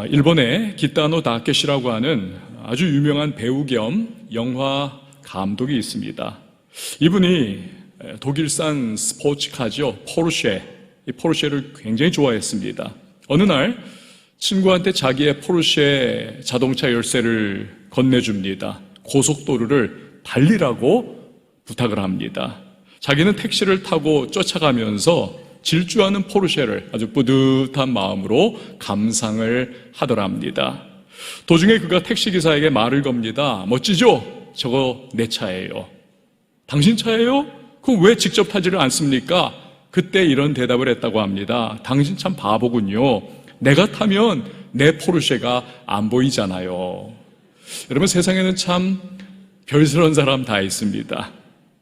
일본의 기타노 다케시라고 하는 아주 유명한 배우 겸 영화 감독이 있습니다. 이분이 독일산 스포츠카죠, 포르쉐, 이 포르쉐를 굉장히 좋아했습니다. 어느 날 친구한테 자기의 포르쉐 자동차 열쇠를 건네줍니다. 고속도로를 달리라고 부탁을 합니다. 자기는 택시를 타고 쫓아가면서 질주하는 포르쉐를 아주 뿌듯한 마음으로 감상을 하더랍니다. 도중에 그가 택시기사에게 말을 겁니다. 멋지죠? 저거 내 차예요. 당신 차예요? 그럼 왜 직접 타지를 않습니까? 그때 이런 대답을 했다고 합니다. 당신 참 바보군요. 내가 타면 내 포르쉐가 안 보이잖아요. 여러분, 세상에는 참 별스러운 사람 다 있습니다.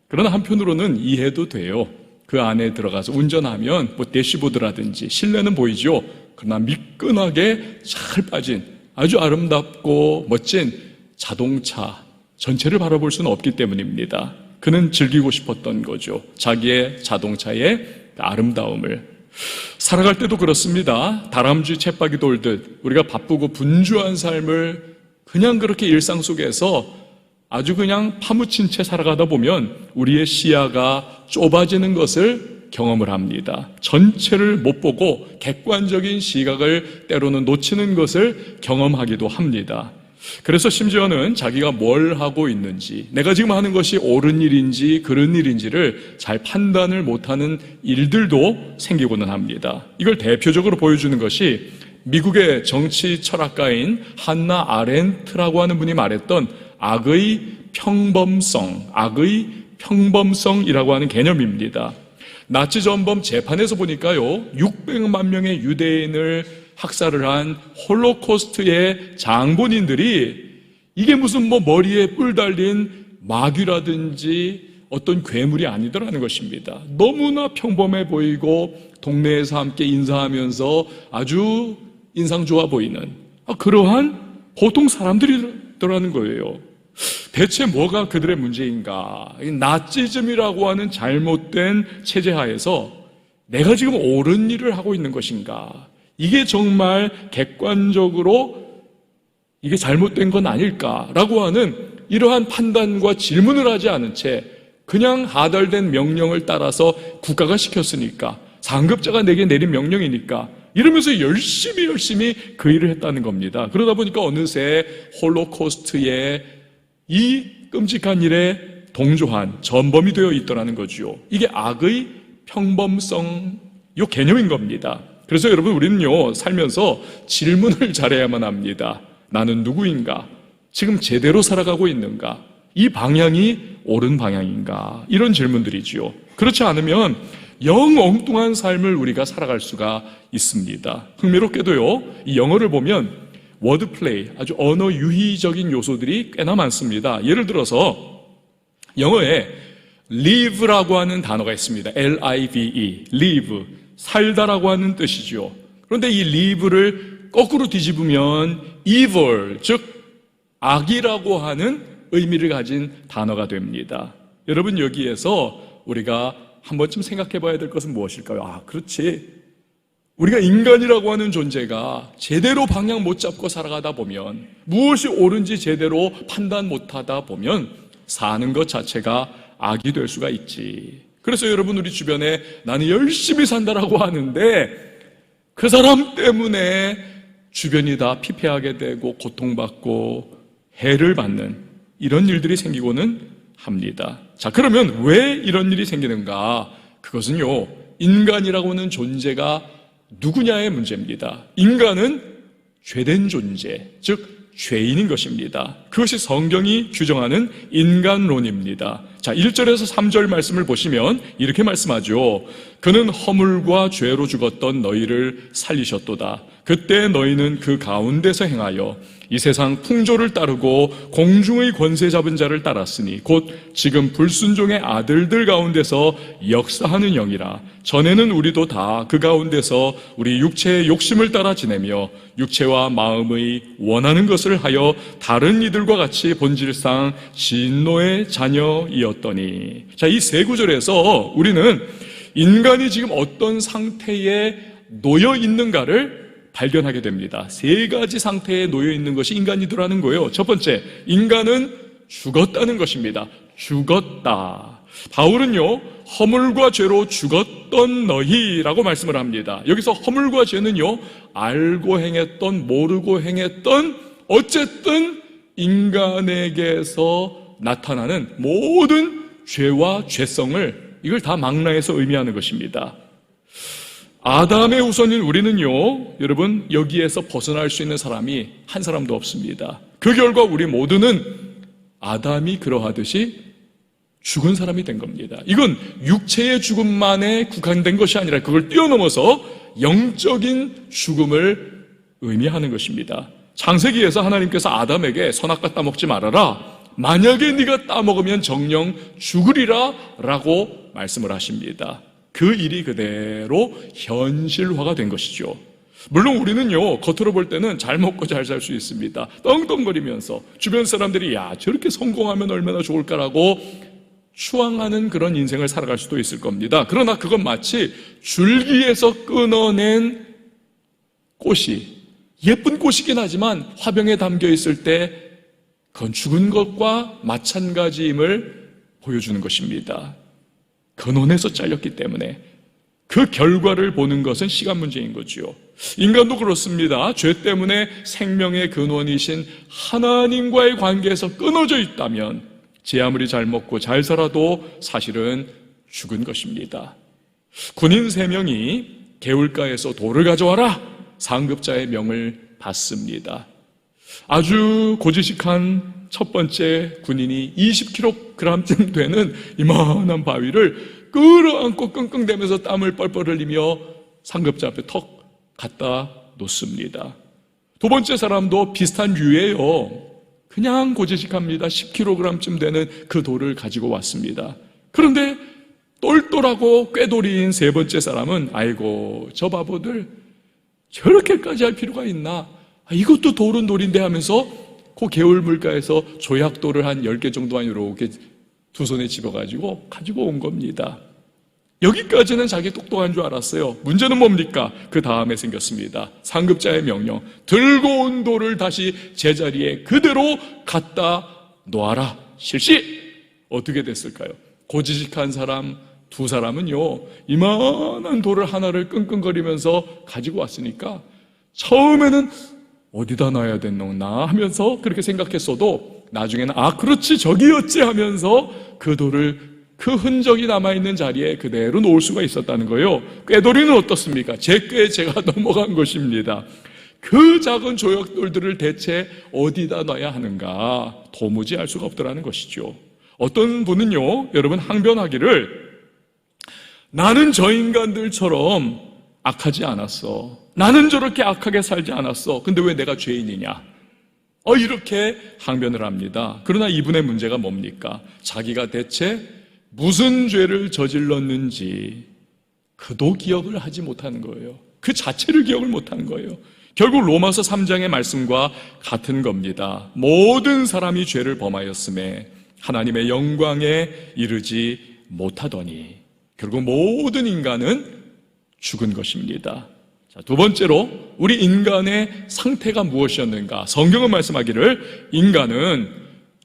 그러나 한편으로는 이해도 돼요. 그 안에 들어가서 운전하면 대시보드라든지 실내는 보이죠. 그러나 미끈하게 잘 빠진 아주 아름답고 멋진 자동차 전체를 바라볼 수는 없기 때문입니다. 그는 즐기고 싶었던 거죠. 자기의 자동차의 아름다움을. 살아갈 때도 그렇습니다. 다람쥐 쳇바퀴 돌듯 우리가 바쁘고 분주한 삶을 그냥 그렇게 일상 속에서 아주 그냥 파묻힌 채 살아가다 보면 우리의 시야가 좁아지는 것을 경험을 합니다. 전체를 못 보고 객관적인 시각을 때로는 놓치는 것을 경험하기도 합니다. 그래서 심지어는 자기가 뭘 하고 있는지, 내가 지금 하는 것이 옳은 일인지 그른 일인지를 잘 판단을 못하는 일들도 생기고는 합니다. 이걸 대표적으로 보여주는 것이 미국의 정치 철학가인 한나 아렌트라고 하는 분이 말했던 악의 평범성이라고 하는 개념입니다. 나치 전범 재판에서 보니까요, 600만 명의 유대인을 학살을 한 홀로코스트의 장본인들이 이게 무슨 머리에 뿔 달린 마귀라든지 어떤 괴물이 아니더라는 것입니다. 너무나 평범해 보이고 동네에서 함께 인사하면서 아주 인상 좋아 보이는 그러한 보통 사람들이더라는 거예요. 대체 뭐가 그들의 문제인가? 나치즘이라고 하는 잘못된 체제 하에서 내가 지금 옳은 일을 하고 있는 것인가? 이게 정말 객관적으로 이게 잘못된 건 아닐까라고 하는 이러한 판단과 질문을 하지 않은 채 그냥 하달된 명령을 따라서 국가가 시켰으니까, 상급자가 내게 내린 명령이니까 이러면서 열심히 그 일을 했다는 겁니다. 그러다 보니까 어느새 홀로코스트의 이 끔찍한 일에 동조한 전범이 되어 있더라는 거죠. 이게 악의 평범성 요 개념인 겁니다. 그래서 여러분, 우리는요 살면서 질문을 잘해야만 합니다. 나는 누구인가? 지금 제대로 살아가고 있는가? 이 방향이 옳은 방향인가? 이런 질문들이지요. 그렇지 않으면 영 엉뚱한 삶을 우리가 살아갈 수가 있습니다. 흥미롭게도요, 이 영어를 보면 워드플레이, 아주 언어 유희적인 요소들이 꽤나 많습니다. 예를 들어서 영어에 live라고 하는 단어가 있습니다. L-I-V-E, live, 살다라고 하는 뜻이죠. 그런데 이 live를 거꾸로 뒤집으면 evil, 즉 악이라고 하는 의미를 가진 단어가 됩니다. 여러분, 여기에서 우리가 한 번쯤 생각해 봐야 될 것은 무엇일까요? 그렇지. 우리가 인간이라고 하는 존재가 제대로 방향 못 잡고 살아가다 보면, 무엇이 옳은지 제대로 판단 못하다 보면 사는 것 자체가 악이 될 수가 있지. 그래서 여러분, 우리 주변에 나는 열심히 산다라고 하는데 그 사람 때문에 주변이 다 피폐하게 되고 고통받고 해를 받는 이런 일들이 생기고는 합니다. 자, 그러면 왜 이런 일이 생기는가? 그것은요, 인간이라고 하는 존재가 누구냐의 문제입니다. 인간은 죄된 존재, 즉 죄인인 것입니다. 그것이 성경이 규정하는 인간론입니다. 자, 1절에서 3절 말씀을 보시면 이렇게 말씀하죠. 그는 허물과 죄로 죽었던 너희를 살리셨도다. 그때 너희는 그 가운데서 행하여 이 세상 풍조를 따르고 공중의 권세 잡은 자를 따랐으니 곧 지금 불순종의 아들들 가운데서 역사하는 영이라. 전에는 우리도 다 그 가운데서 우리 육체의 욕심을 따라 지내며 육체와 마음의 원하는 것을 하여 다른 이들과 같이 본질상 진노의 자녀이었더니. 자, 이 세 구절에서 우리는 인간이 지금 어떤 상태에 놓여 있는가를 발견하게 됩니다. 세 가지 상태에 놓여 있는 것이 인간이더라는 거예요. 첫 번째, 인간은 죽었다는 것입니다. 죽었다. 바울은요, 허물과 죄로 죽었던 너희라고 말씀을 합니다. 여기서 허물과 죄는요, 알고 행했던, 모르고 행했던, 어쨌든 인간에게서 나타나는 모든 죄와 죄성을, 이걸 다 망라해서 의미하는 것입니다. 아담의 후손인 우리는요, 여러분, 여기에서 벗어날 수 있는 사람이 한 사람도 없습니다. 그 결과 우리 모두는 아담이 그러하듯이 죽은 사람이 된 겁니다. 이건 육체의 죽음만에 국한된 것이 아니라 그걸 뛰어넘어서 영적인 죽음을 의미하는 것입니다. 창세기에서 하나님께서 아담에게 선악과 따먹지 말아라, 만약에 네가 따먹으면 정령 죽으리라 라고 말씀을 하십니다. 그 일이 그대로 현실화가 된 것이죠. 물론 우리는요, 겉으로 볼 때는 잘 먹고 잘 살 수 있습니다. 떵떵거리면서 주변 사람들이 야, 저렇게 성공하면 얼마나 좋을까라고 추앙하는 그런 인생을 살아갈 수도 있을 겁니다. 그러나 그건 마치 줄기에서 끊어낸 꽃이, 예쁜 꽃이긴 하지만 화병에 담겨 있을 때 그건 죽은 것과 마찬가지임을 보여주는 것입니다. 근원에서 잘렸기 때문에 그 결과를 보는 것은 시간 문제인 거지요. 인간도 그렇습니다. 죄 때문에 생명의 근원이신 하나님과의 관계에서 끊어져 있다면 제 아무리 잘 먹고 잘 살아도 사실은 죽은 것입니다. 군인 3명이 개울가에서 돌을 가져와라, 상급자의 명을 받습니다. 아주 고지식한 첫 번째 군인이 20kg쯤 되는 이만한 바위를 끌어안고 끙끙대면서 땀을 뻘뻘 흘리며 상급자 앞에 턱 갖다 놓습니다. 두 번째 사람도 비슷한 류예요. 그냥 고지식합니다. 10kg쯤 되는 그 돌을 가지고 왔습니다. 그런데 똘똘하고 꾀돌이인 세 번째 사람은 아이고, 저 바보들 저렇게까지 할 필요가 있나, 이것도 돌은 돌인데 하면서 그 개울 물가에서 조약돌을 한 10개 정도 이렇게 두 손에 집어가지고 가지고 온 겁니다. 여기까지는 자기 똑똑한 줄 알았어요. 문제는 뭡니까? 그 다음에 생겼습니다. 상급자의 명령, 들고 온 돌을 다시 제자리에 그대로 갖다 놓아라. 실시! 어떻게 됐을까요? 고지식한 사람 두 사람은요, 이만한 돌을 하나를 끙끙거리면서 가지고 왔으니까 처음에는 어디다 놔야 됐나 하면서 그렇게 생각했어도 나중에는 그렇지, 저기였지 하면서 그 돌을 그 흔적이 남아있는 자리에 그대로 놓을 수가 있었다는 거예요. 꾀돌이는 어떻습니까? 제 꾀에 제가 넘어간 것입니다. 그 작은 조약돌들을 대체 어디다 놔야 하는가 도무지 알 수가 없더라는 것이죠. 어떤 분은요, 여러분, 항변하기를 나는 저 인간들처럼 악하지 않았어, 나는 저렇게 악하게 살지 않았어, 근데 왜 내가 죄인이냐, 이렇게 항변을 합니다. 그러나 이분의 문제가 뭡니까? 자기가 대체 무슨 죄를 저질렀는지 그도 기억을 하지 못하는 거예요. 그 자체를 기억을 못하는 거예요. 결국 로마서 3장의 말씀과 같은 겁니다. 모든 사람이 죄를 범하였음에 하나님의 영광에 이르지 못하더니, 결국 모든 인간은 죽은 것입니다. 자, 두 번째로 우리 인간의 상태가 무엇이었는가? 성경은 말씀하기를 인간은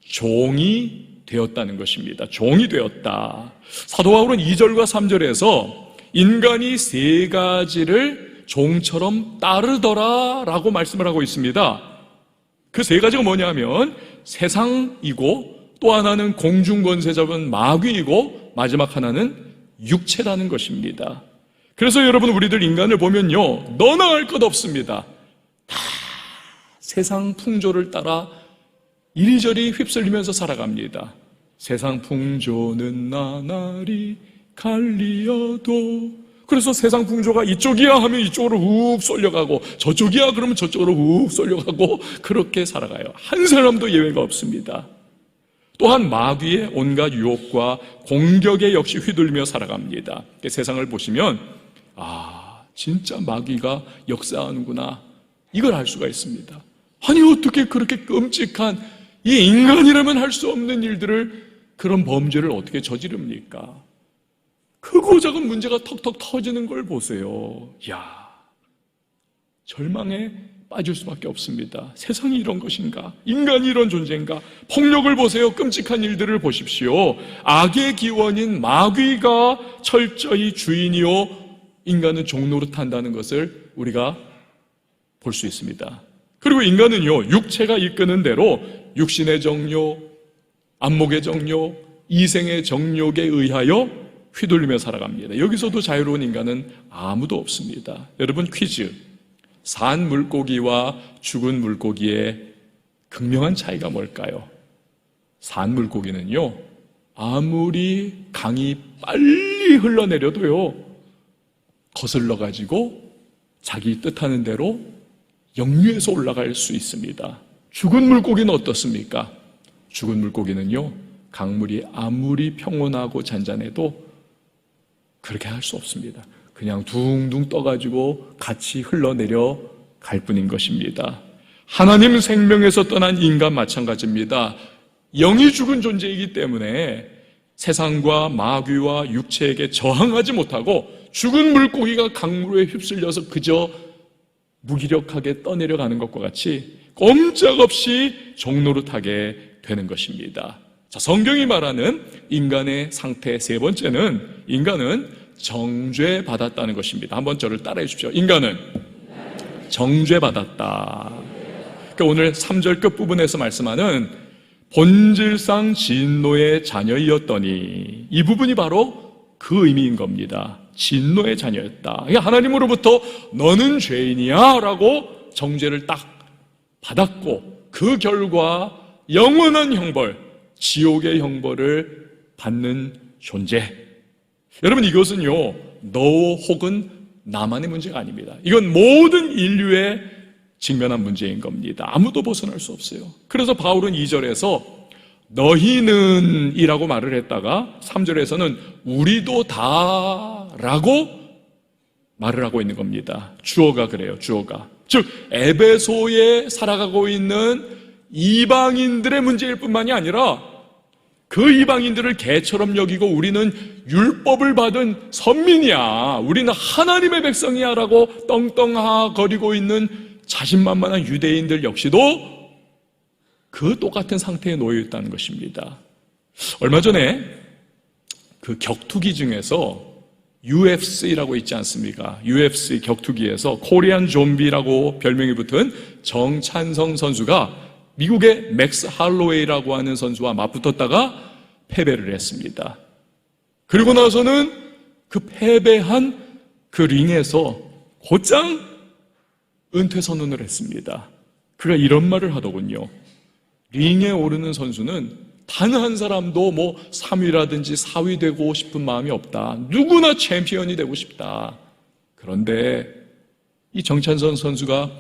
종이 되었다는 것입니다. 종이 되었다. 사도 바울은 2절과 3절에서 인간이 세 가지를 종처럼 따르더라 라고 말씀을 하고 있습니다. 그 세 가지가 뭐냐면 세상이고, 또 하나는 공중권세 잡은 마귀이고, 마지막 하나는 육체라는 것입니다. 그래서 여러분, 우리들 인간을 보면요, 너나 할 것 없습니다. 다 세상 풍조를 따라 이리저리 휩쓸리면서 살아갑니다. 세상 풍조는 나날이 갈리어도, 그래서 세상 풍조가 이쪽이야 하면 이쪽으로 훅 쏠려가고, 저쪽이야 그러면 저쪽으로 훅 쏠려가고, 그렇게 살아가요. 한 사람도 예외가 없습니다. 또한 마귀의 온갖 유혹과 공격에 역시 휘둘리며 살아갑니다. 세상을 보시면 진짜 마귀가 역사하는구나, 이걸 알 수가 있습니다. 아니, 어떻게 그렇게 끔찍한, 이 인간이라면 할 수 없는 일들을, 그런 범죄를 어떻게 저지릅니까? 크고 작은 문제가 턱턱 터지는 걸 보세요. 야, 절망에 빠질 수밖에 없습니다. 세상이 이런 것인가? 인간이 이런 존재인가? 폭력을 보세요. 끔찍한 일들을 보십시오. 악의 기원인 마귀가 철저히 주인이요, 인간은 종노릇한다는 것을 우리가 볼 수 있습니다. 그리고 인간은요, 육체가 이끄는 대로 육신의 정욕, 안목의 정욕, 이생의 정욕에 의하여 휘둘리며 살아갑니다. 여기서도 자유로운 인간은 아무도 없습니다. 여러분, 퀴즈. 산 물고기와 죽은 물고기의 극명한 차이가 뭘까요? 산 물고기는요, 아무리 강이 빨리 흘러내려도요, 거슬러가지고 자기 뜻하는 대로 역류해서 올라갈 수 있습니다. 죽은 물고기는 어떻습니까? 죽은 물고기는요, 강물이 아무리 평온하고 잔잔해도 그렇게 할 수 없습니다. 그냥 둥둥 떠가지고 같이 흘러내려 갈 뿐인 것입니다. 하나님 생명에서 떠난 인간 마찬가지입니다. 영이 죽은 존재이기 때문에 세상과 마귀와 육체에게 저항하지 못하고 죽은 물고기가 강물에 휩쓸려서 그저 무기력하게 떠내려가는 것과 같이 꼼짝없이 종노릇하게 되는 것입니다. 자, 성경이 말하는 인간의 상태 세 번째는, 인간은 정죄받았다는 것입니다. 한번 저를 따라해 주십시오. 인간은 정죄받았다. 그러니까 오늘 3절 끝부분에서 말씀하는 본질상 진노의 자녀이었더니, 이 부분이 바로 그 의미인 겁니다. 진노의 자녀였다. 그러니까 하나님으로부터 너는 죄인이야 라고 정죄를 딱 받았고, 그 결과 영원한 형벌, 지옥의 형벌을 받는 존재. 여러분, 이것은요, 너 혹은 나만의 문제가 아닙니다. 이건 모든 인류의 직면한 문제인 겁니다. 아무도 벗어날 수 없어요. 그래서 바울은 2절에서 너희는 이라고 말을 했다가 3절에서는 우리도 다 라고 말을 하고 있는 겁니다. 주어가 그래요. 주어가. 즉 에베소에 살아가고 있는 이방인들의 문제일 뿐만이 아니라 그 이방인들을 개처럼 여기고 우리는 율법을 받은 선민이야, 우리는 하나님의 백성이야 라고 떵떵하거리고 있는 자신만만한 유대인들 역시도 그 똑같은 상태에 놓여 있다는 것입니다. 얼마 전에 그 격투기 중에서 UFC라고 있지 않습니까? UFC 격투기에서 코리안 좀비라고 별명이 붙은 정찬성 선수가 미국의 맥스 할로웨이라고 하는 선수와 맞붙었다가 패배를 했습니다. 그리고 나서는 그 패배한 그 링에서 곧장 은퇴 선언을 했습니다. 그가 이런 말을 하더군요. 링에 오르는 선수는 단 한 사람도 3위라든지 4위 되고 싶은 마음이 없다. 누구나 챔피언이 되고 싶다. 그런데 이 정찬성 선수가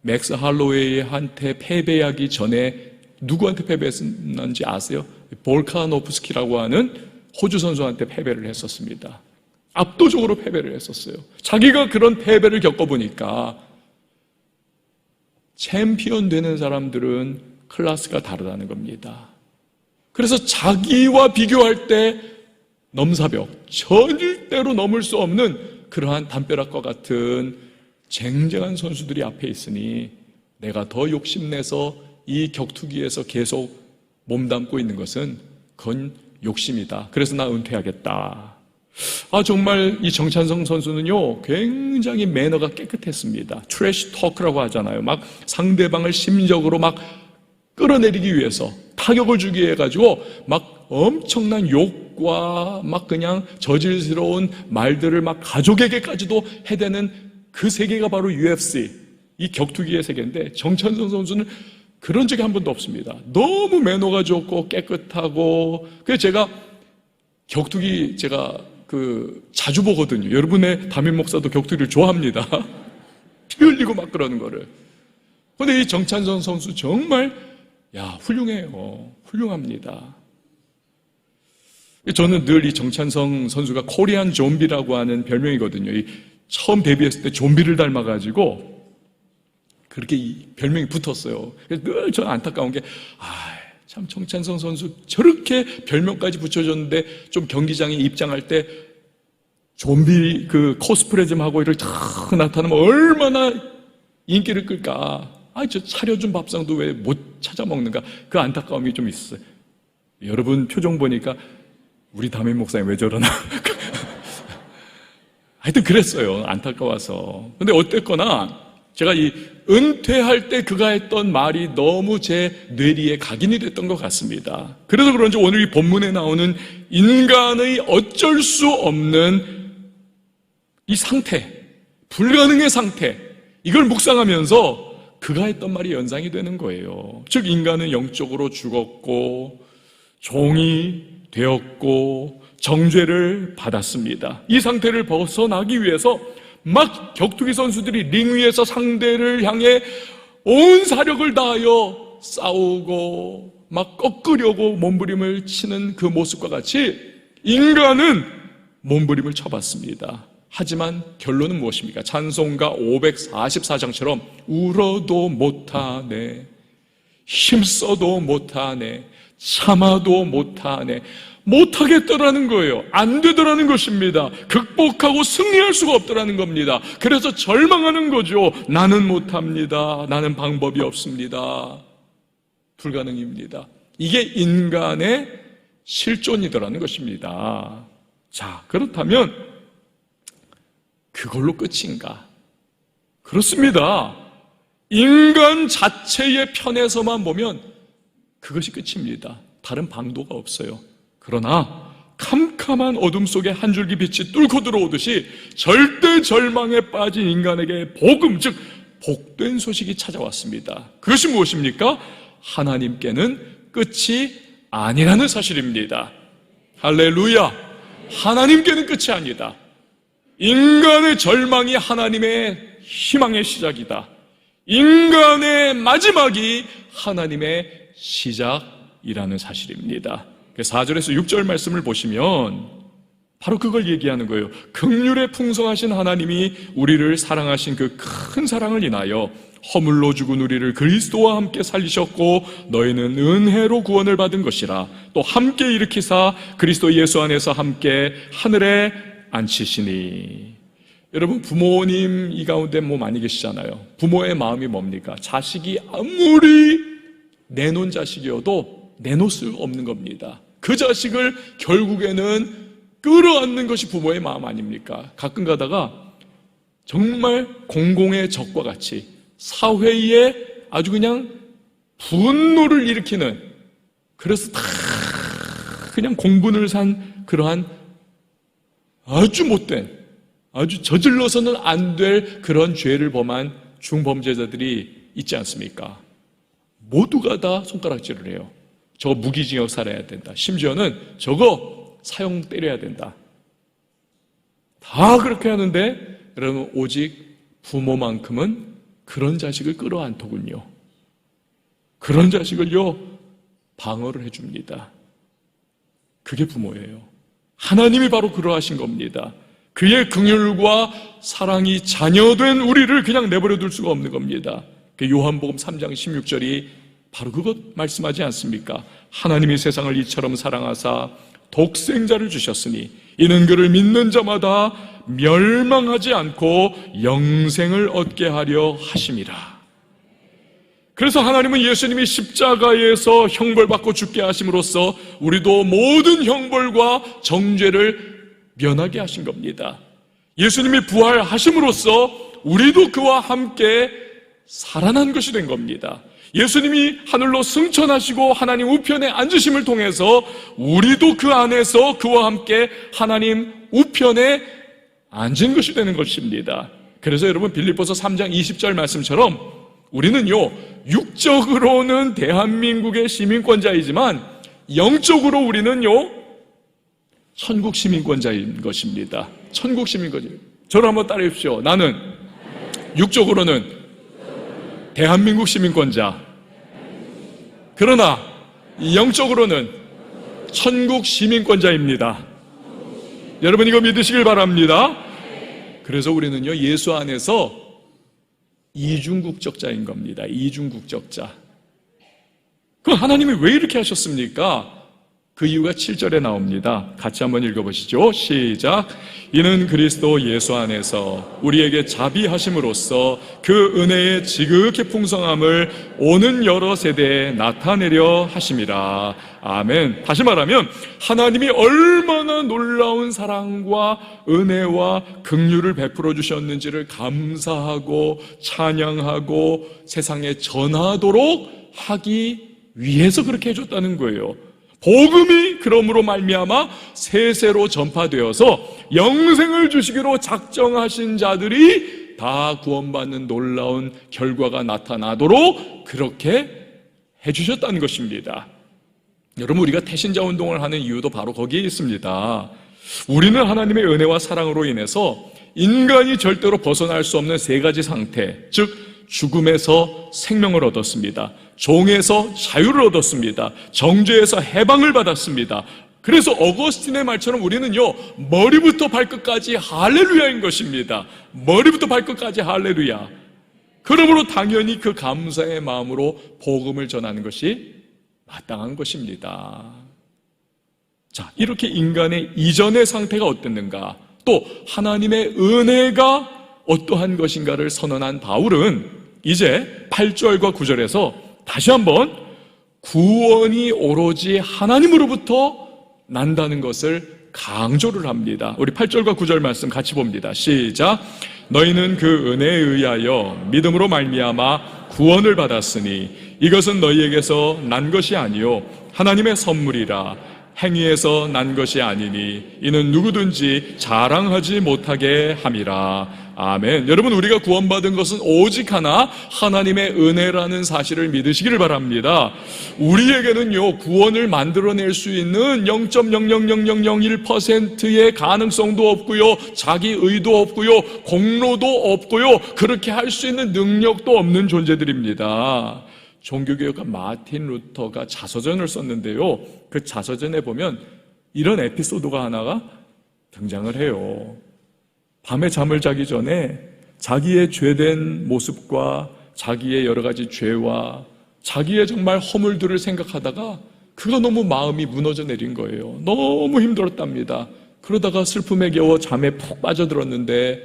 맥스 할로웨이한테 패배하기 전에 누구한테 패배했는지 아세요? 볼카노프스키라고 하는 호주 선수한테 패배를 했었습니다. 압도적으로 패배를 했었어요. 자기가 그런 패배를 겪어보니까 챔피언 되는 사람들은 클래스가 다르다는 겁니다. 그래서 자기와 비교할 때 넘사벽, 절대로 넘을 수 없는 그러한 담벼락과 같은 쟁쟁한 선수들이 앞에 있으니 내가 더 욕심내서 이 격투기에서 계속 몸담고 있는 것은 그건 욕심이다. 그래서 나 은퇴하겠다. 정말 이 정찬성 선수는요, 굉장히 매너가 깨끗했습니다. 트래시 토크라고 하잖아요. 막 상대방을 심리적으로 막 끌어내리기 위해서 타격을 주기 위해 가지고 막 엄청난 욕과 막 그냥 저질스러운 말들을 막 가족에게까지도 해대는 그 세계가 바로 UFC, 이 격투기의 세계인데, 정찬성 선수는 그런 적이 한 번도 없습니다. 너무 매너가 좋고 깨끗하고. 그래서 제가 격투기 자주 보거든요. 여러분의 담임 목사도 격투기를 좋아합니다. 피 흘리고 막 그러는 거를. 그런데 이 정찬성 선수 정말 훌륭해요. 훌륭합니다. 저는 늘 이 정찬성 선수가 코리안 좀비라고 하는 별명이거든요. 처음 데뷔했을 때 좀비를 닮아가지고 그렇게 이 별명이 붙었어요. 그래서 늘 저는 안타까운 게, 참 정찬성 선수 저렇게 별명까지 붙여줬는데 좀 경기장에 입장할 때 좀비 그 코스프레 좀 하고 이렇게 탁 나타나면 얼마나 인기를 끌까? 저 차려준 밥상도 왜 못 찾아 먹는가? 그 안타까움이 좀 있어요. 여러분 표정 보니까 우리 담임 목사님 왜 저러나? 하여튼 그랬어요. 안타까워서. 근데 어쨌거나 제가 이 은퇴할 때 그가 했던 말이 너무 제 뇌리에 각인이 됐던 것 같습니다. 그래서 그런지 오늘 이 본문에 나오는 인간의 어쩔 수 없는 이 상태, 불가능의 상태, 이걸 묵상하면서 그가 했던 말이 연상이 되는 거예요. 즉 인간은 영적으로 죽었고 종이 되었고 정죄를 받았습니다. 이 상태를 벗어나기 위해서 막 격투기 선수들이 링 위에서 상대를 향해 온 사력을 다하여 싸우고 막 꺾으려고 몸부림을 치는 그 모습과 같이 인간은 몸부림을 쳐봤습니다. 하지만 결론은 무엇입니까? 찬송가 544장처럼 울어도 못하네, 힘써도 못하네, 참아도 못하네, 못하겠더라는 거예요. 안 되더라는 것입니다. 극복하고 승리할 수가 없더라는 겁니다. 그래서 절망하는 거죠. 나는 못합니다. 나는 방법이 없습니다. 불가능입니다. 이게 인간의 실존이더라는 것입니다. 자, 그렇다면 그걸로 끝인가? 그렇습니다. 인간 자체의 편에서만 보면 그것이 끝입니다. 다른 방도가 없어요. 그러나 캄캄한 어둠 속에 한 줄기 빛이 뚫고 들어오듯이 절대 절망에 빠진 인간에게 복음, 즉 복된 소식이 찾아왔습니다. 그것이 무엇입니까? 하나님께는 끝이 아니라는 사실입니다. 할렐루야! 하나님께는 끝이 아니다. 인간의 절망이 하나님의 희망의 시작이다. 인간의 마지막이 하나님의 시작이라는 사실입니다. 4절에서 6절 말씀을 보시면 바로 그걸 얘기하는 거예요. 긍휼에 풍성하신 하나님이 우리를 사랑하신 그 큰 사랑을 인하여 허물로 죽은 우리를 그리스도와 함께 살리셨고 너희는 은혜로 구원을 받은 것이라. 또 함께 일으키사 그리스도 예수 안에서 함께 하늘에 앉히시니. 여러분 부모님 이 가운데 많이 계시잖아요. 부모의 마음이 뭡니까? 자식이 아무리 내놓은 자식이어도 내놓을 수 없는 겁니다. 그 자식을 결국에는 끌어안는 것이 부모의 마음 아닙니까? 가끔 가다가 정말 공공의 적과 같이 사회에 아주 그냥 분노를 일으키는, 그래서 다 그냥 공분을 산 그러한 아주 못된, 아주 저질러서는 안 될 그런 죄를 범한 중범죄자들이 있지 않습니까? 모두가 다 손가락질을 해요. 저거 무기징역 살아야 된다. 심지어는 저거 사형 때려야 된다. 다 그렇게 하는데 여러분 오직 부모만큼은 그런 자식을 끌어안더군요. 그런 자식을요 방어를 해줍니다. 그게 부모예요. 하나님이 바로 그러하신 겁니다. 그의 긍휼과 사랑이 자녀된 우리를 그냥 내버려 둘 수가 없는 겁니다. 요한복음 3장 16절이 바로 그것 말씀하지 않습니까? 하나님이 세상을 이처럼 사랑하사 독생자를 주셨으니 이는 그를 믿는 자마다 멸망하지 않고 영생을 얻게 하려 하심이라. 그래서 하나님은 예수님이 십자가에서 형벌받고 죽게 하심으로써 우리도 모든 형벌과 정죄를 면하게 하신 겁니다. 예수님이 부활하심으로써 우리도 그와 함께 살아난 것이 된 겁니다. 예수님이 하늘로 승천하시고 하나님 우편에 앉으심을 통해서 우리도 그 안에서 그와 함께 하나님 우편에 앉은 것이 되는 것입니다. 그래서 여러분 빌립보서 3장 20절 말씀처럼 우리는요 육적으로는 대한민국의 시민권자이지만 영적으로 우리는요 천국 시민권자인 것입니다. 천국 시민권자. 저를 한번 따라해 주십시오. 나는 육적으로는 대한민국 시민권자, 그러나 영적으로는 천국 시민권자입니다. 여러분 이거 믿으시길 바랍니다. 그래서 우리는요 예수 안에서 이중국적자인 겁니다. 이중국적자. 그럼 하나님이 왜 이렇게 하셨습니까? 그 이유가 7절에 나옵니다. 같이 한번 읽어보시죠. 시작. 이는 그리스도 예수 안에서 우리에게 자비하심으로써 그 은혜의 지극히 풍성함을 오는 여러 세대에 나타내려 하심이라. 아멘. 다시 말하면 하나님이 얼마나 놀라운 사랑과 은혜와 긍휼을 베풀어 주셨는지를 감사하고 찬양하고 세상에 전하도록 하기 위해서 그렇게 해줬다는 거예요. 복음이 그러므로 말미암아 세세로 전파되어서 영생을 주시기로 작정하신 자들이 다 구원받는 놀라운 결과가 나타나도록 그렇게 해주셨다는 것입니다. 여러분, 우리가 태신자 운동을 하는 이유도 바로 거기에 있습니다. 우리는 하나님의 은혜와 사랑으로 인해서 인간이 절대로 벗어날 수 없는 세 가지 상태, 즉 죽음에서 생명을 얻었습니다. 종에서 자유를 얻었습니다. 정죄에서 해방을 받았습니다. 그래서 어거스틴의 말처럼 우리는요, 머리부터 발끝까지 할렐루야인 것입니다. 머리부터 발끝까지 할렐루야. 그러므로 당연히 그 감사의 마음으로 복음을 전하는 것이 마땅한 것입니다. 자, 이렇게 인간의 이전의 상태가 어땠는가, 또 하나님의 은혜가 어떠한 것인가를 선언한 바울은 이제 8절과 9절에서 다시 한번 구원이 오로지 하나님으로부터 난다는 것을 강조를 합니다. 우리 8절과 9절 말씀 같이 봅니다. 시작. 너희는 그 은혜에 의하여 믿음으로 말미암아 구원을 받았으니 이것은 너희에게서 난 것이 아니요 하나님의 선물이라. 행위에서 난 것이 아니니 이는 누구든지 자랑하지 못하게 함이라. 아멘. 여러분, 우리가 구원받은 것은 오직 하나 하나님의 은혜라는 사실을 믿으시기를 바랍니다. 우리에게는요, 구원을 만들어낼 수 있는 0.00001%의 가능성도 없고요, 자기 의도 없고요, 공로도 없고요, 그렇게 할 수 있는 능력도 없는 존재들입니다. 종교개혁가 마틴 루터가 자서전을 썼는데요, 그 자서전에 보면 이런 에피소드가 하나가 등장을 해요. 밤에 잠을 자기 전에 자기의 죄된 모습과 자기의 여러 가지 죄와 자기의 정말 허물들을 생각하다가 그가 너무 마음이 무너져 내린 거예요. 너무 힘들었답니다. 그러다가 슬픔에 겨워 잠에 푹 빠져들었는데,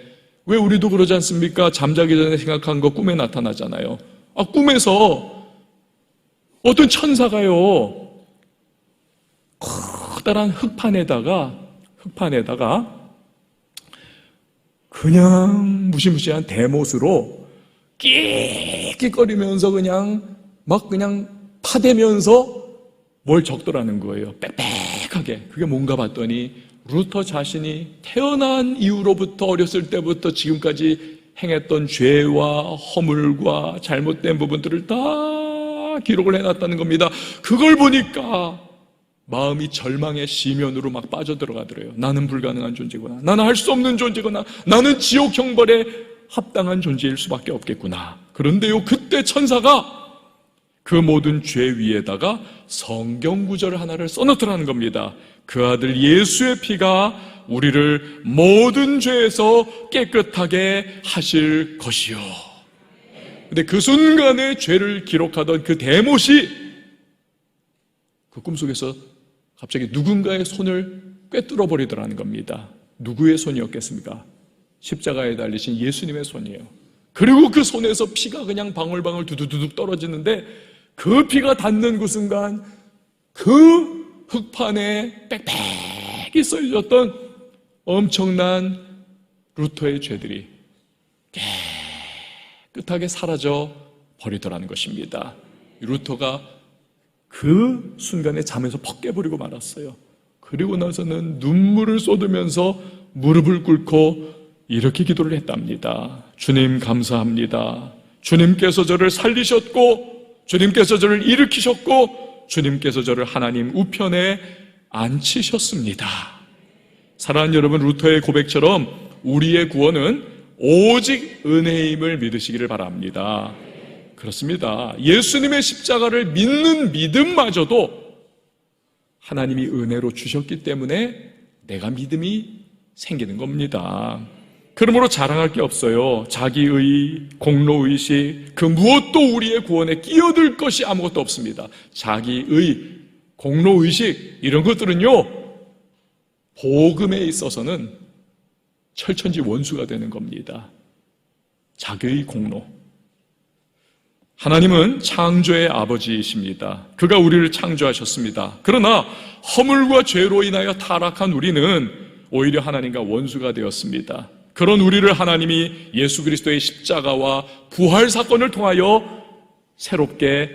왜 우리도 그러지 않습니까? 잠자기 전에 생각한 거 꿈에 나타나잖아요. 꿈에서 어떤 천사가요, 커다란 흙판에다가 그냥 무시무시한 대못으로 끽끽거리면서 그냥 파대면서 뭘 적더라는 거예요. 빽빽하게. 그게 뭔가 봤더니 루터 자신이 태어난 이후로부터, 어렸을 때부터 지금까지 행했던 죄와 허물과 잘못된 부분들을 다 기록을 해놨다는 겁니다. 그걸 보니까 마음이 절망의 시면으로 막 빠져들어가더래요. 나는 불가능한 존재구나. 나는 할 수 없는 존재구나. 나는 지옥 형벌에 합당한 존재일 수밖에 없겠구나. 그런데요, 그때 천사가 그 모든 죄 위에다가 성경 구절 하나를 써놓더라는 겁니다. 그 아들 예수의 피가 우리를 모든 죄에서 깨끗하게 하실 것이요. 근데 그 순간에 죄를 기록하던 그 대못이 그 꿈속에서 갑자기 누군가의 손을 꿰뚫어 버리더라는 겁니다. 누구의 손이었겠습니까? 십자가에 달리신 예수님의 손이에요. 그리고 그 손에서 피가 그냥 방울방울 두두두둑 떨어지는데, 그 피가 닿는 그 순간 그 흙판에 빽빽히 써있었던 엄청난 루터의 죄들이 깨끗하게 사라져 버리더라는 것입니다. 루터가 그 순간에 잠에서 퍽 깨버리고 말았어요. 그리고 나서는 눈물을 쏟으면서 무릎을 꿇고 이렇게 기도를 했답니다. 주님 감사합니다. 주님께서 저를 살리셨고, 주님께서 저를 일으키셨고, 주님께서 저를 하나님 우편에 앉히셨습니다. 사랑하는 여러분, 루터의 고백처럼 우리의 구원은 오직 은혜임을 믿으시기를 바랍니다. 그렇습니다. 예수님의 십자가를 믿는 믿음마저도 하나님이 은혜로 주셨기 때문에 내가 믿음이 생기는 겁니다. 그러므로 자랑할 게 없어요. 자기의, 공로의식, 그 무엇도 우리의 구원에 끼어들 것이 아무것도 없습니다. 자기의, 공로의식 이런 것들은요, 복음에 있어서는 철천지 원수가 되는 겁니다. 자기의 공로. 하나님은 창조의 아버지이십니다. 그가 우리를 창조하셨습니다. 그러나 허물과 죄로 인하여 타락한 우리는 오히려 하나님과 원수가 되었습니다. 그런 우리를 하나님이 예수 그리스도의 십자가와 부활 사건을 통하여 새롭게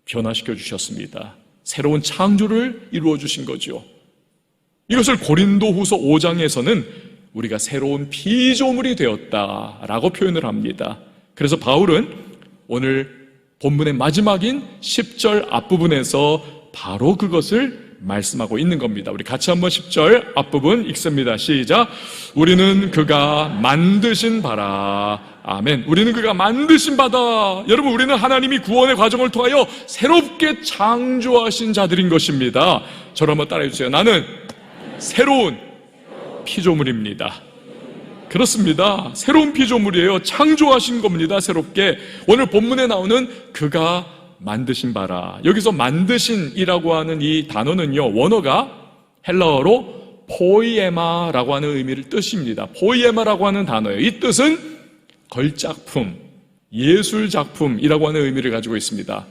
변화시켜 주셨습니다. 새로운 창조를 이루어 주신 거죠. 이것을 고린도후서 5장에서는 우리가 새로운 피조물이 되었다라고 표현을 합니다. 그래서 바울은 오늘 본문의 마지막인 10절 앞부분에서 바로 그것을 말씀하고 있는 겁니다. 우리 같이 한번 10절 앞부분 읽습니다. 시작. 우리는 그가 만드신 바라. 아멘. 우리는 그가 만드신 바다. 여러분, 우리는 하나님이 구원의 과정을 통하여 새롭게 창조하신 자들인 것입니다. 저를 한번 따라해 주세요. 나는 새로운 피조물입니다. 그렇습니다. 새로운 피조물이에요. 창조하신 겁니다. 새롭게. 오늘 본문에 나오는 그가 만드신 바라. 여기서 만드신이라고 하는 이 단어는요, 원어가 헬라어로 포이에마라고 하는 의미를 뜻입니다. 포이에마라고 하는 단어예요. 이 뜻은 걸작품, 예술작품이라고 하는 의미를 가지고 있습니다.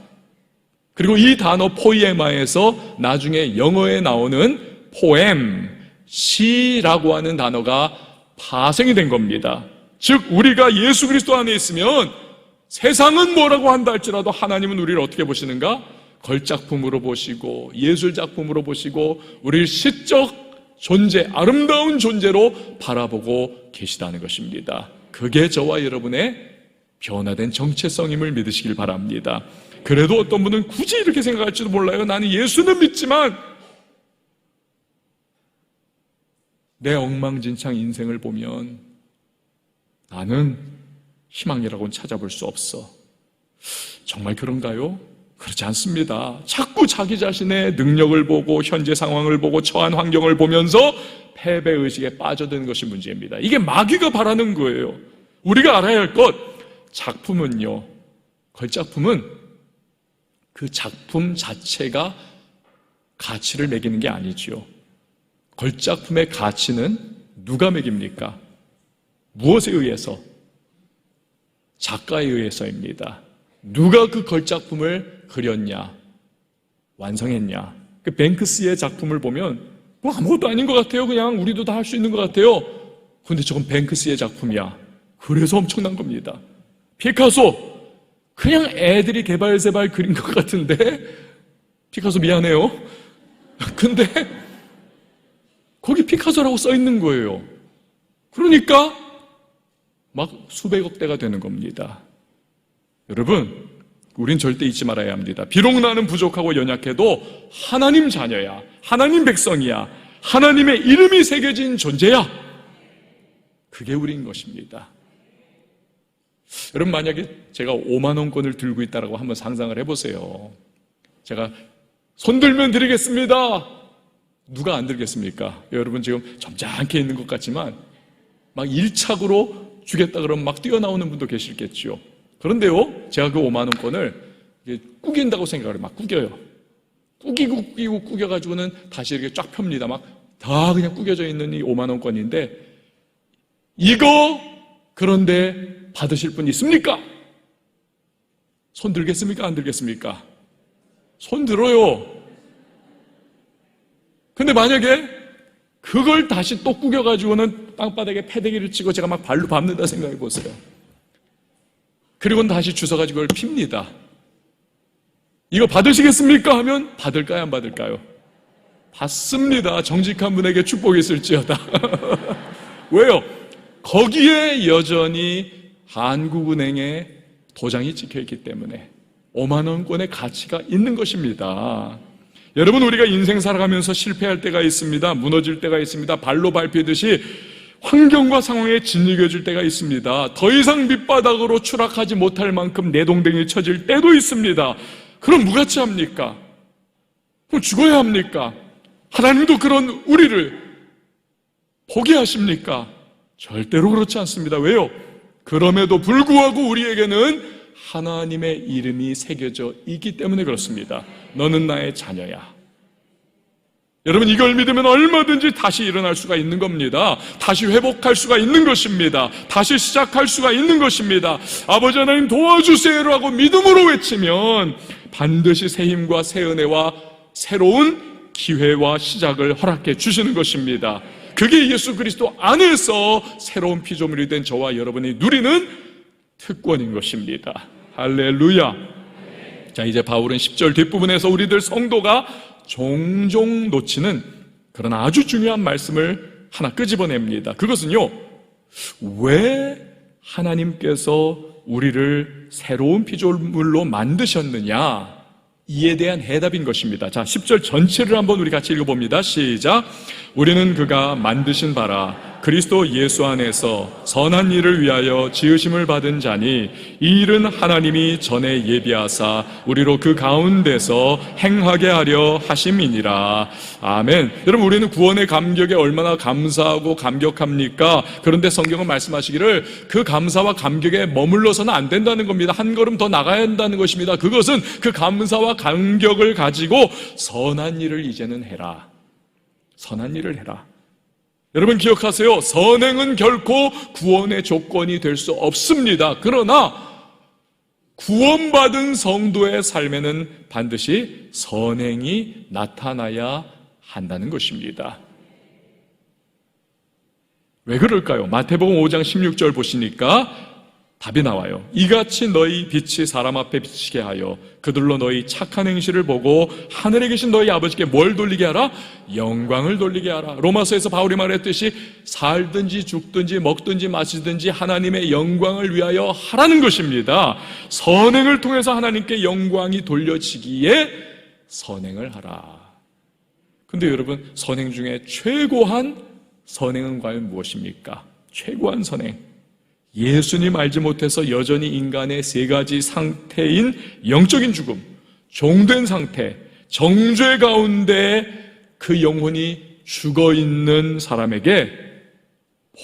그리고 이 단어 포이에마에서 나중에 영어에 나오는 포엠, 시라고 하는 단어가 파생이 된 겁니다. 즉 우리가 예수 그리스도 안에 있으면 세상은 뭐라고 한다 할지라도 하나님은 우리를 어떻게 보시는가? 걸작품으로 보시고 예술작품으로 보시고 우리를 시적 존재, 아름다운 존재로 바라보고 계시다는 것입니다. 그게 저와 여러분의 변화된 정체성임을 믿으시길 바랍니다. 그래도 어떤 분은 굳이 이렇게 생각할지도 몰라요. 나는 예수는 믿지만 내 엉망진창 인생을 보면 나는 희망이라고는 찾아볼 수 없어. 정말 그런가요? 그렇지 않습니다. 자꾸 자기 자신의 능력을 보고 현재 상황을 보고 처한 환경을 보면서 패배의식에 빠져드는 것이 문제입니다. 이게 마귀가 바라는 거예요. 우리가 알아야 할 것, 작품은요, 걸작품은 그 작품 자체가 가치를 매기는 게 아니지요. 걸작품의 가치는 누가 매깁니까? 무엇에 의해서? 작가에 의해서입니다. 누가 그 걸작품을 그렸냐, 완성했냐. 그 뱅크스의 작품을 보면 뭐 아무것도 아닌 것 같아요. 그냥 우리도 다 할 수 있는 것 같아요. 그런데 저건 뱅크스의 작품이야. 그래서 엄청난 겁니다. 피카소, 그냥 애들이 개발세발 그린 것 같은데, 피카소 미안해요. 근데 거기 피카소라고 써 있는 거예요. 그러니까 막 수백억 대가 되는 겁니다. 여러분, 우린 절대 잊지 말아야 합니다. 비록 나는 부족하고 연약해도 하나님 자녀야, 하나님 백성이야, 하나님의 이름이 새겨진 존재야. 그게 우리인 것입니다. 여러분, 만약에 제가 5만 원권을 들고 있다고 한번 상상을 해보세요. 제가 손 들면 드리겠습니다. 누가 안 들겠습니까? 여러분 지금 점잖게 있는 것 같지만 막 일착으로 주겠다 그러면 막 뛰어나오는 분도 계시겠죠. 그런데요, 제가 그 5만 원권을 꾸긴다고 생각을 막 꾸겨요. 꾸기고 꾸겨가지고는 다시 이렇게 쫙 펴니다. 막 다 그냥 꾸겨져 있는 이 5만 원권인데, 이거 그런데 받으실 분 있습니까? 손 들겠습니까? 안 들겠습니까? 손 들어요. 근데 만약에 그걸 다시 또 꾸겨가지고는 땅바닥에 패대기를 치고 제가 막 발로 밟는다 생각해 보세요. 그리고는 다시 주워가지고 그걸 핍니다. 이거 받으시겠습니까? 하면 받을까요? 안 받을까요? 받습니다. 정직한 분에게 축복이 있을지어다. 왜요? 거기에 여전히 한국은행의 도장이 찍혀있기 때문에 5만 원권의 가치가 있는 것입니다. 여러분, 우리가 인생 살아가면서 실패할 때가 있습니다. 무너질 때가 있습니다. 발로 밟히듯이 환경과 상황에 짓이겨질 때가 있습니다. 더 이상 밑바닥으로 추락하지 못할 만큼 내동댕이 쳐질 때도 있습니다. 그럼 무같이 합니까? 그럼 죽어야 합니까? 하나님도 그런 우리를 포기하십니까? 절대로 그렇지 않습니다. 왜요? 그럼에도 불구하고 우리에게는 하나님의 이름이 새겨져 있기 때문에 그렇습니다. 너는 나의 자녀야. 여러분, 이걸 믿으면 얼마든지 다시 일어날 수가 있는 겁니다. 다시 회복할 수가 있는 것입니다. 다시 시작할 수가 있는 것입니다. 아버지 하나님 도와주세요라고 믿음으로 외치면 반드시 새 힘과 새 은혜와 새로운 기회와 시작을 허락해 주시는 것입니다. 그게 예수 그리스도 안에서 새로운 피조물이 된 저와 여러분이 누리는 특권인 것입니다. 할렐루야. 자, 이제 바울은 10절 뒷부분에서 우리들 성도가 종종 놓치는 그런 아주 중요한 말씀을 하나 끄집어냅니다. 그것은요, 왜 하나님께서 우리를 새로운 피조물로 만드셨느냐, 이에 대한 해답인 것입니다. 자, 10절 전체를 한번 우리 같이 읽어봅니다. 시작. 우리는 그가 만드신 바라 그리스도 예수 안에서 선한 일을 위하여 지으심을 받은 자니 이 일은 하나님이 전에 예비하사 우리로 그 가운데서 행하게 하려 하심이니라. 아멘. 여러분, 우리는 구원의 감격에 얼마나 감사하고 감격합니까? 그런데 성경은 말씀하시기를 그 감사와 감격에 머물러서는 안 된다는 겁니다. 한 걸음 더 나가야 한다는 것입니다. 그것은 그 감사와 감격을 가지고 선한 일을 이제는 해라. 선한 일을 해라. 여러분 기억하세요. 선행은 결코 구원의 조건이 될 수 없습니다. 그러나 구원받은 성도의 삶에는 반드시 선행이 나타나야 한다는 것입니다. 왜 그럴까요? 마태복음 5장 16절 보시니까 답이 나와요. 이같이 너희 빛이 사람 앞에 비치게 하여 그들로 너희 착한 행실을 보고 하늘에 계신 너희 아버지께 뭘 돌리게 하라? 영광을 돌리게 하라. 로마서에서 바울이 말했듯이 살든지 죽든지 먹든지 마시든지 하나님의 영광을 위하여 하라는 것입니다. 선행을 통해서 하나님께 영광이 돌려지기에 선행을 하라. 근데 여러분, 선행 중에 최고한 선행은 과연 무엇입니까? 최고한 선행, 예수님 알지 못해서 여전히 인간의 세 가지 상태인 영적인 죽음, 종된 상태, 정죄 가운데 그 영혼이 죽어있는 사람에게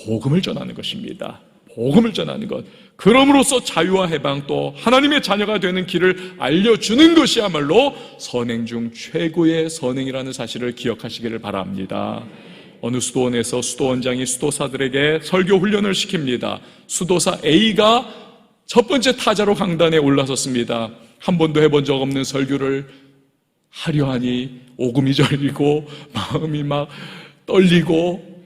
복음을 전하는 것입니다. 복음을 전하는 것, 그럼으로써 자유와 해방, 또 하나님의 자녀가 되는 길을 알려주는 것이야말로 선행 중 최고의 선행이라는 사실을 기억하시기를 바랍니다. 어느 수도원에서 수도원장이 수도사들에게 설교 훈련을 시킵니다. 수도사 A가 첫 번째 타자로 강단에 올라섰습니다. 한 번도 해본 적 없는 설교를 하려 하니 오금이 저리고 마음이 막 떨리고,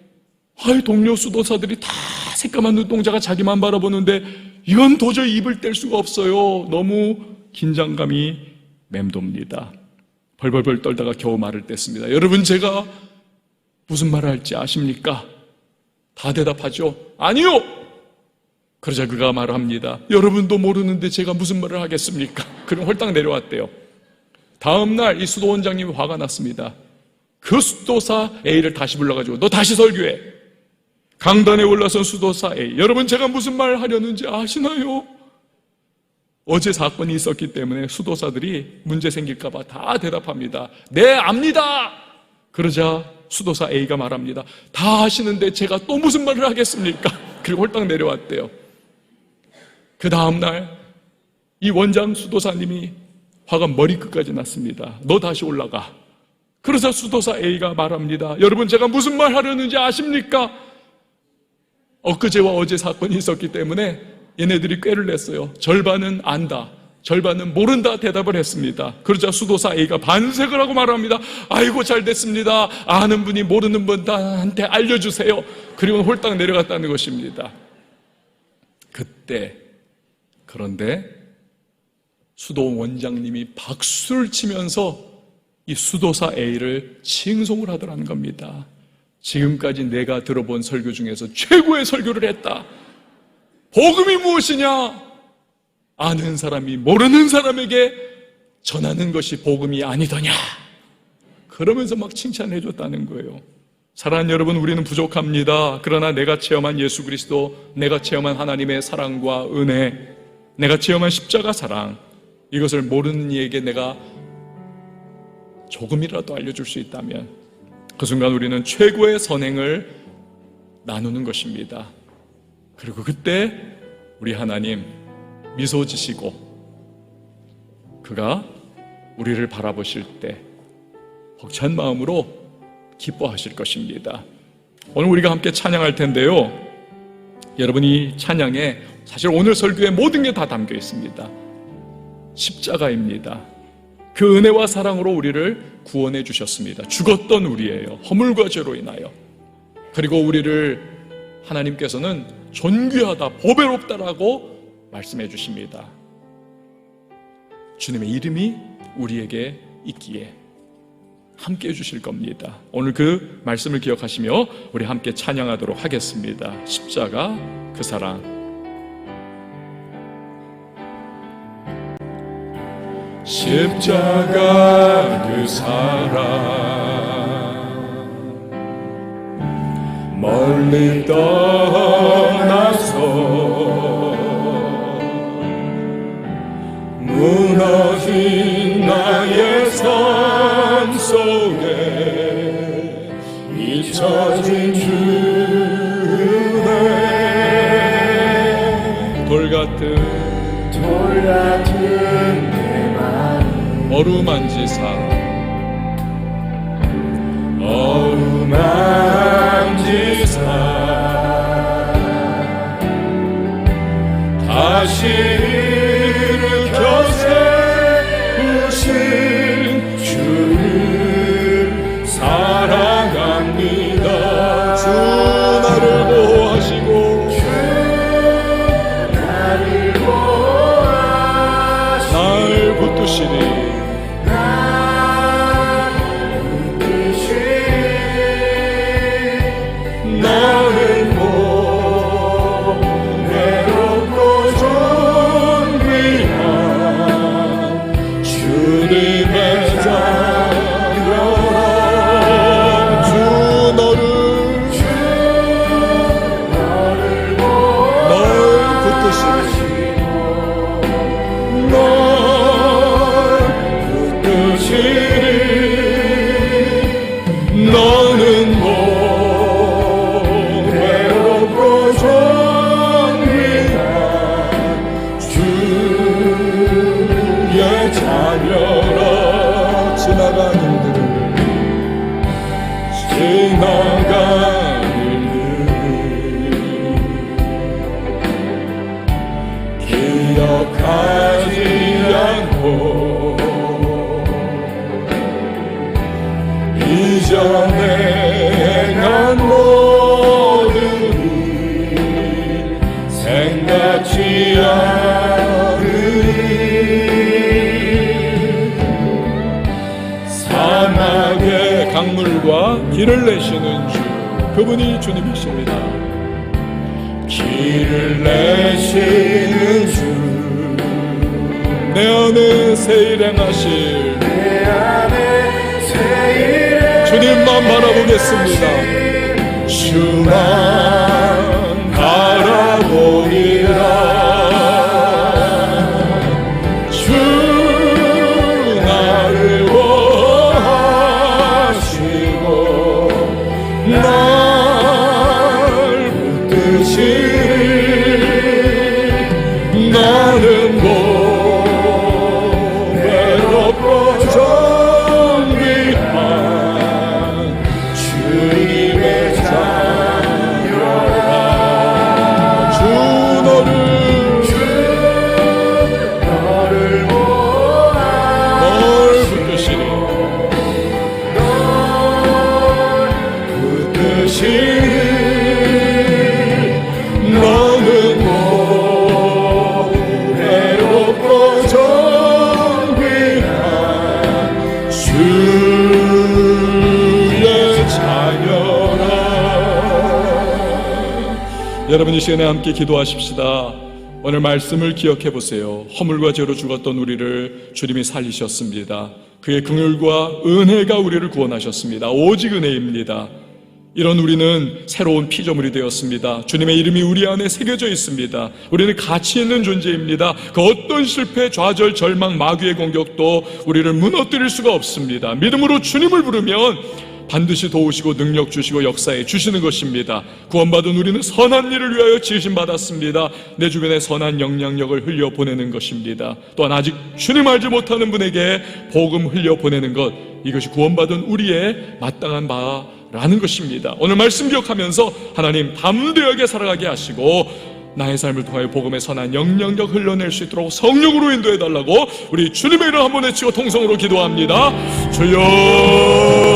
동료 수도사들이 다 새까만 눈동자가 자기만 바라보는데 이건 도저히 입을 뗄 수가 없어요. 너무 긴장감이 맴돕니다. 벌벌벌 떨다가 겨우 말을 뗐습니다. 여러분, 제가 무슨 말을 할지 아십니까? 다 대답하죠. 아니요! 그러자 그가 말합니다. 여러분도 모르는데 제가 무슨 말을 하겠습니까? 그럼 홀딱 내려왔대요. 다음날 이 수도원장님이 화가 났습니다. 그 수도사 A를 다시 불러가지고 너 다시 설교해. 강단에 올라선 수도사 A, 여러분 제가 무슨 말을 하려는지 아시나요? 어제 사건이 있었기 때문에 수도사들이 문제 생길까봐 다 대답합니다. 네, 압니다. 그러자 수도사 A가 말합니다. 다 아시는데 제가 또 무슨 말을 하겠습니까? 그리고 홀딱 내려왔대요. 그 다음날 이 원장 수도사님이 화가 머리끝까지 났습니다. 너 다시 올라가. 그러자 수도사 A가 말합니다. 여러분 제가 무슨 말 하려는지 아십니까? 엊그제와 어제 사건이 있었기 때문에 얘네들이 꾀를 냈어요. 절반은 안다, 절반은 모른다 대답을 했습니다. 그러자 수도사 A가 반색을 하고 말합니다. 아이고 잘 됐습니다. 아는 분이 모르는 분한테 알려주세요. 그리고 홀딱 내려갔다는 것입니다. 그런데 수도 원장님이 박수를 치면서 이 수도사 A를 칭송을 하더라는 겁니다. 지금까지 내가 들어본 설교 중에서 최고의 설교를 했다. 복음이 무엇이냐? 아는 사람이 모르는 사람에게 전하는 것이 복음이 아니더냐? 그러면서 막 칭찬해 줬다는 거예요. 사랑하는 여러분, 우리는 부족합니다. 그러나 내가 체험한 예수 그리스도, 내가 체험한 하나님의 사랑과 은혜, 내가 체험한 십자가 사랑, 이것을 모르는 이에게 내가 조금이라도 알려줄 수 있다면 그 순간 우리는 최고의 선행을 나누는 것입니다. 그리고 그때 우리 하나님 미소 지시고 그가 우리를 바라보실 때 벅찬 마음으로 기뻐하실 것입니다. 오늘 우리가 함께 찬양할 텐데요, 여러분이 찬양에 사실 오늘 설교에 모든 게 다 담겨 있습니다. 십자가입니다. 그 은혜와 사랑으로 우리를 구원해 주셨습니다. 죽었던 우리예요. 허물과 죄로 인하여. 그리고 우리를 하나님께서는 존귀하다, 보배롭다라고 말씀해 주십니다. 주님의 이름이 우리에게 있기에 함께 해주실 겁니다. 오늘 그 말씀을 기억하시며 우리 함께 찬양하도록 하겠습니다. 십자가 그 사랑. 십자가 그 사랑, 멀리 떠나서 무너진 나의 삶 속에 잊혀진 주네. 돌같은 내 마음 어루만지사 다시 일으켜 세우신 주를 사랑합니다. 주 나를 보호하시고 날 붙드시니 나는 외롭고 존귀한 주님의 자녀라. 주 너를 붙드시니 너는 기억하지 않고 이전에 행한 모든 일 생각지 않으니 사막의 강물과 길을 내시는 주, 그분이 주님이십니다. 길을 내시는 주, 내 안에 새 일 행하실 주님만 바라보겠습니다. 주만 바라보리라. 주 나를 원하시고 날 붙드시니 나는 외롭고 존귀한 주님의 자녀라. 주 너를 붙드시니 너는 외롭고 존귀한 주의 자녀라. 여러분, 이 시간에 함께 기도하십시다. 오늘 말씀을 기억해 보세요. 허물과 죄로 죽었던 우리를 주님이 살리셨습니다. 그의 긍휼과 은혜가 우리를 구원하셨습니다. 오직 은혜입니다. 이런 우리는 새로운 피조물이 되었습니다. 주님의 이름이 우리 안에 새겨져 있습니다. 우리는 가치 있는 존재입니다. 그 어떤 실패, 좌절, 절망, 마귀의 공격도 우리를 무너뜨릴 수가 없습니다. 믿음으로 주님을 부르면 반드시 도우시고 능력 주시고 역사해 주시는 것입니다. 구원받은 우리는 선한 일을 위하여 지으심받았습니다. 내 주변에 선한 영향력을 흘려보내는 것입니다. 또한 아직 주님 알지 못하는 분에게 복음 흘려보내는 것, 이것이 구원받은 우리의 마땅한 바라는 것입니다. 오늘 말씀 기억하면서 하나님 담대하게 살아가게 하시고 나의 삶을 통하여 복음의 선한 영향력 흘러낼 수 있도록 성령으로 인도해달라고 우리 주님의 이름 한번 외치고 통성으로 기도합니다. 주여